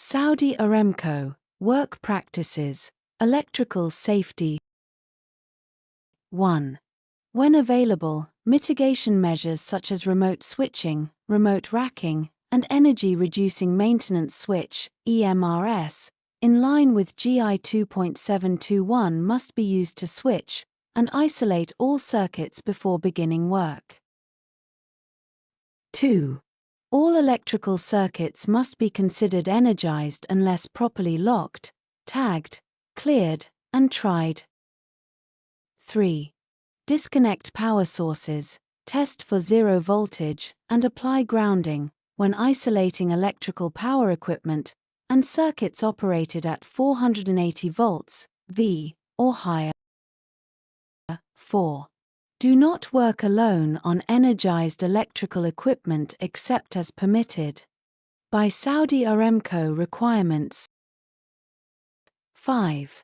Saudi Aramco, work practices, electrical safety. 1. When available, mitigation measures such as remote switching, remote racking, and energy-reducing maintenance switch, EMRS, in line with GI 2.721 must be used to switch and isolate all circuits before beginning work. 2. All electrical circuits must be considered energized unless properly locked, tagged, cleared, and tried. 3. Disconnect power sources, test for zero voltage, and apply grounding when isolating electrical power equipment and circuits operated at 480 volts, V, or higher. 4. Do not work alone on energized electrical equipment except as permitted by Saudi Aramco requirements. 5.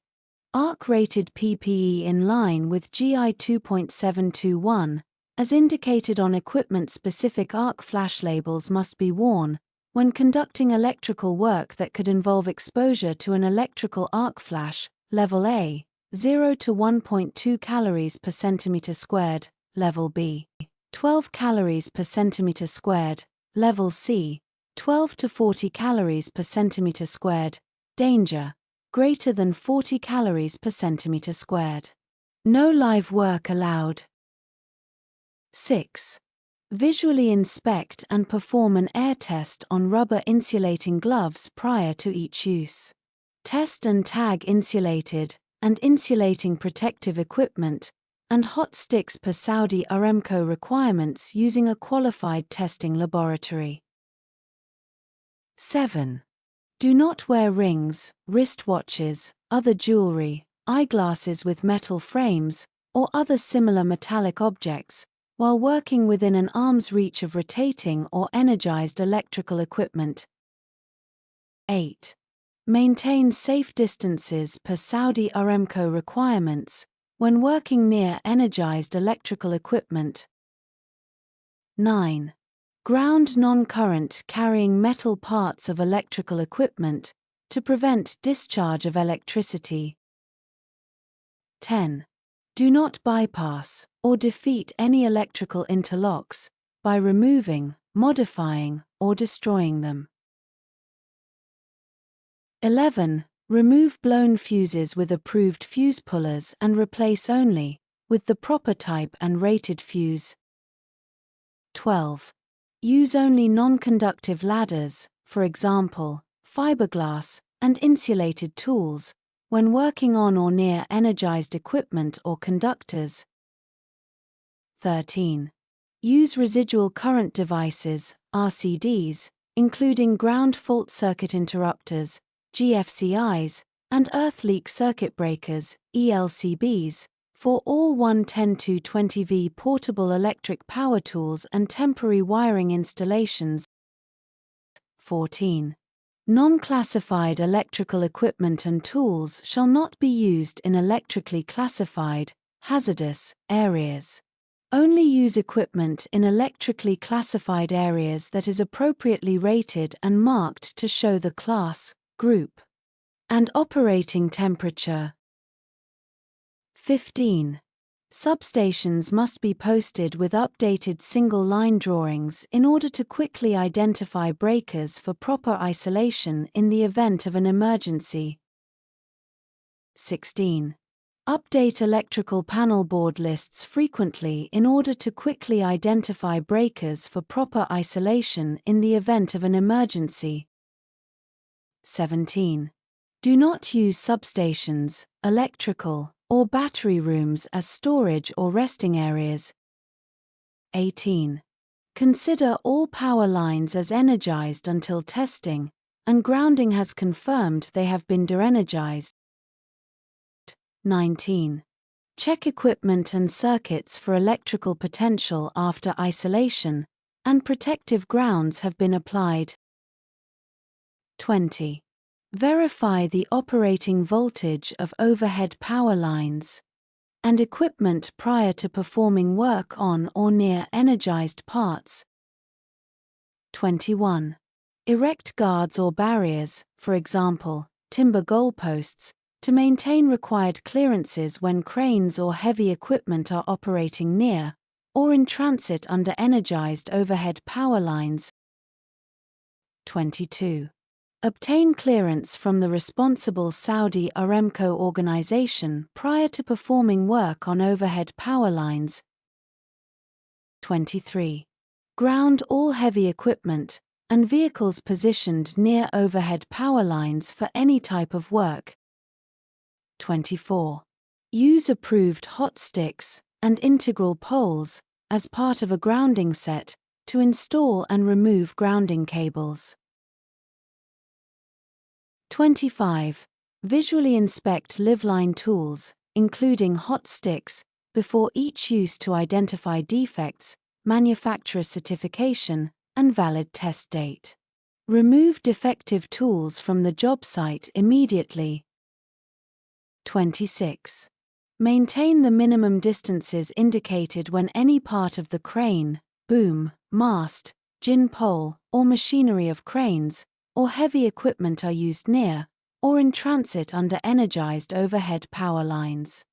ARC-rated PPE in line with GI 2.721, as indicated on equipment-specific ARC flash labels must be worn when conducting electrical work that could involve exposure to an electrical arc flash, level A, 0 to 1.2 calories per centimeter squared, level B, 12 calories per centimeter squared, level C, 12 to 40 calories per centimeter squared, danger, greater than 40 calories per centimeter squared. No live work allowed. 6. Visually inspect and perform an air test on rubber insulating gloves prior to each use. Test and tag insulated and insulating protective equipment and hot sticks per Saudi Aramco requirements using a qualified testing laboratory. 7. Do not wear rings, wristwatches, other jewelry, eyeglasses with metal frames, or other similar metallic objects, while working within an arm's reach of rotating or energized electrical equipment. 8. Maintain safe distances per Saudi Aramco requirements when working near energized electrical equipment. 9. Ground non-current carrying metal parts of electrical equipment to prevent discharge of electricity. 10. Do not bypass or defeat any electrical interlocks by removing, modifying, or destroying them. 11. Remove blown fuses with approved fuse pullers and replace only with the proper type and rated fuse. 12. Use only non-conductive ladders, for example, fiberglass, and insulated tools, when working on or near energized equipment or conductors. 13. Use residual current devices, RCDs, including ground fault circuit interrupters, GFCIs, and earth leak circuit breakers, ELCBs, for all 110-220V portable electric power tools and temporary wiring installations. 14. Non-classified electrical equipment and tools shall not be used in electrically classified, hazardous areas. Only use equipment in electrically classified areas that is appropriately rated and marked to show the class, group, and operating temperature. 15. Substations must be posted with updated single-line drawings in order to quickly identify breakers for proper isolation in the event of an emergency. 16. Update electrical panel board lists frequently in order to quickly identify breakers for proper isolation in the event of an emergency. 17. Do not use substations, electrical, or battery rooms as storage or resting areas. 18. Consider all power lines as energized until testing and grounding has confirmed they have been de-energized. 19. Check equipment and circuits for electrical potential after isolation and protective grounds have been applied. 20. Verify the operating voltage of overhead power lines and equipment prior to performing work on or near energized parts. 21. Erect guards or barriers, for example, timber goalposts, to maintain required clearances when cranes or heavy equipment are operating near or in transit under energized overhead power lines. 22. Obtain clearance from the responsible Saudi Aramco organization prior to performing work on overhead power lines. 23. Ground all heavy equipment and vehicles positioned near overhead power lines for any type of work. 24. Use approved hot sticks and integral poles as part of a grounding set to install and remove grounding cables. 25. Visually inspect liveline tools, including hot sticks, before each use to identify defects, manufacturer certification, and valid test date. Remove defective tools from the job site immediately. 26. Maintain the minimum distances indicated when any part of the crane, boom, mast, gin pole, or machinery of cranes, or heavy equipment are used near, or in transit under energized overhead power lines.